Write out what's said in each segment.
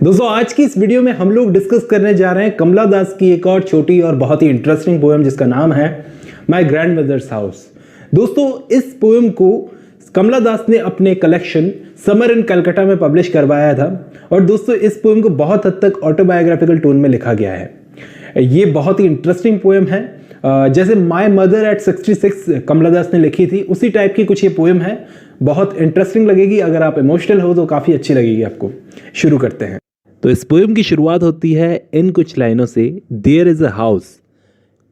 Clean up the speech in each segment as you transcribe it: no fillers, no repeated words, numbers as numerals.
दोस्तों आज की इस वीडियो में हम लोग डिस्कस करने जा रहे हैं कमला दास की एक और छोटी और बहुत ही इंटरेस्टिंग पोएम जिसका नाम है माय ग्रैंडमदर्स हाउस। दोस्तों इस पोएम को कमला दास ने अपने कलेक्शन समर इन कलकत्ता में पब्लिश करवाया था और दोस्तों इस पोएम को बहुत हद तक ऑटोबायोग्राफिकल टोन में लिखा गया है। ये बहुत ही इंटरेस्टिंग पोएम है। जैसे माय मदर एट 66 कमला दास ने लिखी थी उसी टाइप की कुछ ये पोएम है। बहुत इंटरेस्टिंग लगेगी, अगर आप इमोशनल हो तो काफ़ी अच्छी लगेगी आपको। शुरू करते हैं। तो इस पोएम की शुरुआत होती है इन कुछ लाइनों से, there is a house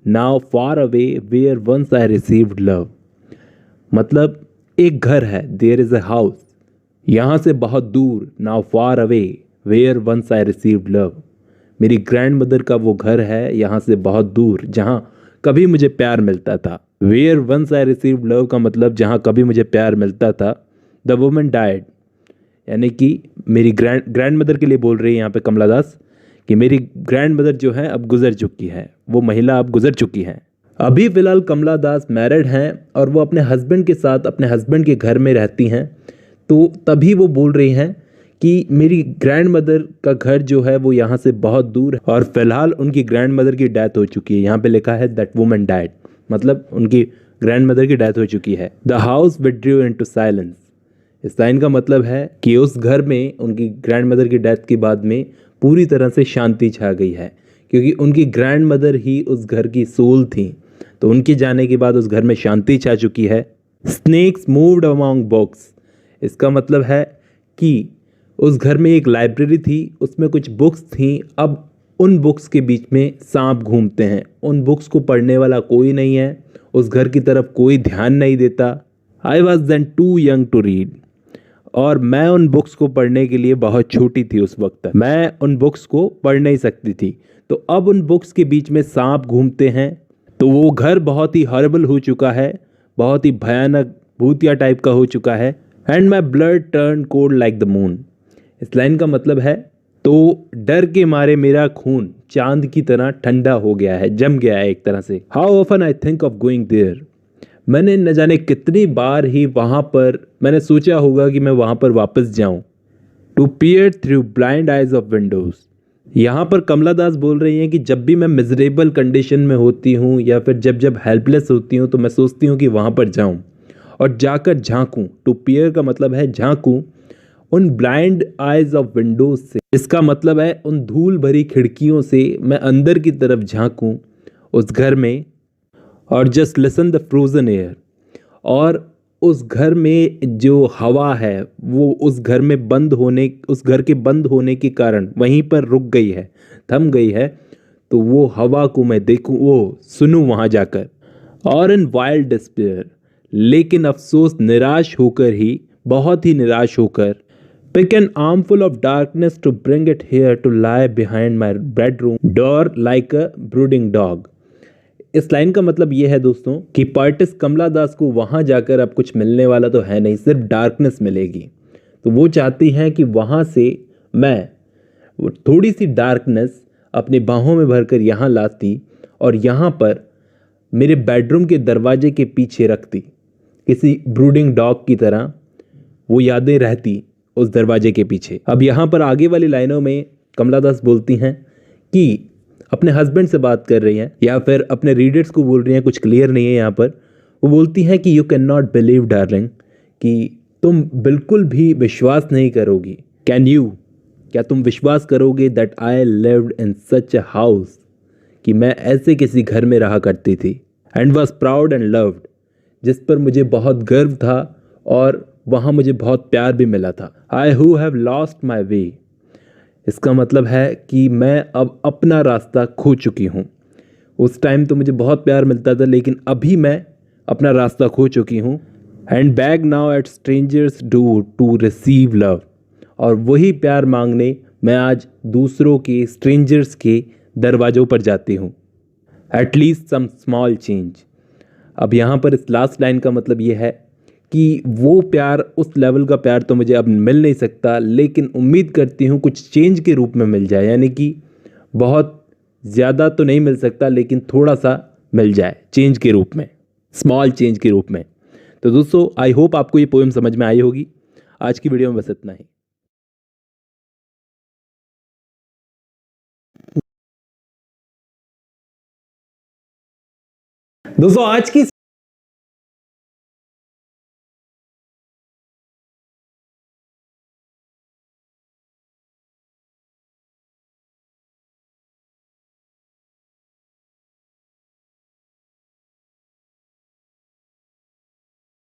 now far away where once I received love. मतलब एक घर है, देयर इज अ हाउस, यहाँ से बहुत दूर, now far away where once I received love. मेरी ग्रैंड मदर का वो घर है यहाँ से बहुत दूर जहाँ कभी मुझे प्यार मिलता था। Where once I received love का मतलब जहाँ कभी मुझे प्यार मिलता था। द वुमन डाइड, यानी कि मेरी ग्रैंड मदर के लिए बोल रही है यहाँ पे कमला दास कि मेरी ग्रैंड मदर जो है अब गुजर चुकी है, वो महिला अब गुजर चुकी है। अभी फ़िलहाल कमला दास मैरिड हैं और वो अपने हस्बैंड के साथ अपने हस्बैंड के घर में रहती हैं। तो तभी वो बोल रही हैं कि मेरी ग्रैंड मदर का घर जो है वो यहाँ से बहुत दूर है और फिलहाल उनकी ग्रैंड मदर की डेथ हो चुकी है। यहाँ पे लिखा है दैट वुमन डाइड, मतलब उनकी ग्रैंड मदर की डेथ हो चुकी है। The house withdrew into silence, इस लाइन का मतलब है कि उस घर में उनकी ग्रैंड मदर की डेथ के बाद में पूरी तरह से शांति छा गई है, क्योंकि उनकी ग्रैंड मदर ही उस घर की सोल थी। तो उनके जाने के बाद उस घर में शांति छा चुकी है। स्नेक्स मूव्ड अमॉन्ग बुक्स, इसका मतलब है कि उस घर में एक लाइब्रेरी थी, उसमें कुछ बुक्स थीं। अब उन बुक्स के बीच में सांप घूमते हैं। उन बुक्स को पढ़ने वाला कोई नहीं है, उस घर की तरफ कोई ध्यान नहीं देता। I was then too young to read, और मैं उन बुक्स को पढ़ने के लिए बहुत छोटी थी उस वक्त तक, मैं उन बुक्स को पढ़ नहीं सकती थी। तो अब उन बुक्स के बीच में सांप घूमते हैं। तो वो घर बहुत ही हॉरिबल हो चुका है, बहुत ही भयानक भूतिया टाइप का हो चुका है। And my blood turn cold like the moon, इस लाइन का मतलब है तो डर के मारे मेरा खून चांद की तरह ठंडा हो गया है, जम गया है एक तरह से। How often I think of going there, मैंने न जाने कितनी बार ही वहाँ पर मैंने सोचा होगा कि मैं वहाँ पर वापस जाऊँ। To peer through blind eyes of windows, यहाँ पर कमला दास बोल रही हैं कि जब भी मैं मिजरेबल कंडीशन में होती हूँ या फिर जब जब हेल्पलेस होती हूँ तो मैं सोचती हूँ कि वहाँ पर जाऊँ और जाकर झांकूँ। टू पियर का मतलब है झांकूँ उन ब्लाइंड आइज ऑफ विंडोज से, इसका मतलब है उन धूल भरी खिड़कियों से मैं अंदर की तरफ झांकूँ उस घर में। और just listen the frozen air, और उस घर में जो हवा है वो उस घर में उस घर के बंद होने के कारण वहीं पर रुक गई है, थम गई है। तो वो हवा को मैं देखूं, वो सुनूं वहाँ जाकर। और इन वाइल्ड डिस्पेयर, लेकिन अफसोस निराश होकर ही, बहुत ही निराश होकर, pick an armful of darkness to bring it here to lie behind my bedroom door like a brooding dog. इस लाइन का मतलब ये है दोस्तों कि पार्टिस्ट कमला दास को वहाँ जाकर अब कुछ मिलने वाला तो है नहीं, सिर्फ डार्कनेस मिलेगी। तो वो चाहती हैं कि वहाँ से मैं वो थोड़ी सी डार्कनेस अपनी बाहों में भरकर यहाँ लाती और यहाँ पर मेरे बेडरूम के दरवाजे के पीछे रखती, किसी ब्रूडिंग डॉग की तरह वो यादें रहती उस दरवाजे के पीछे। अब यहाँ पर आगे वाली लाइनों में कमला दास बोलती हैं कि अपने हस्बैंड से बात कर रही हैं या फिर अपने रीडर्स को बोल रही हैं, कुछ क्लियर नहीं है यहाँ पर। वो बोलती हैं कि you can not believe darling, कि तुम बिल्कुल भी विश्वास नहीं करोगी। कैन यू, क्या तुम विश्वास करोगे that I lived in such a house, कि मैं ऐसे किसी घर में रहा करती थी। And was proud and loved, जिस पर मुझे बहुत गर्व था और वहाँ मुझे बहुत प्यार भी मिला था। I who have lost my way, इसका मतलब है कि मैं अब अपना रास्ता खो चुकी हूँ। उस टाइम तो मुझे बहुत प्यार मिलता था, लेकिन अभी मैं अपना रास्ता खो चुकी हूँ। And beg now at strangers door to receive love, और वही प्यार मांगने मैं आज दूसरों के, स्ट्रेंजर्स के दरवाज़ों पर जाती हूँ। एटलीस्ट सम स्मॉल चेंज, अब यहाँ पर इस लास्ट लाइन का मतलब ये है कि वो प्यार, उस लेवल का प्यार तो मुझे अब मिल नहीं सकता, लेकिन उम्मीद करती हूँ कुछ चेंज के रूप में मिल जाए, यानी कि बहुत ज़्यादा तो नहीं मिल सकता लेकिन थोड़ा सा मिल जाए चेंज के रूप में, स्मॉल चेंज के रूप में। तो दोस्तों आई होप आपको ये पोएम समझ में आई होगी। आज की वीडियो में बस इतना ही। दोस्तों आज की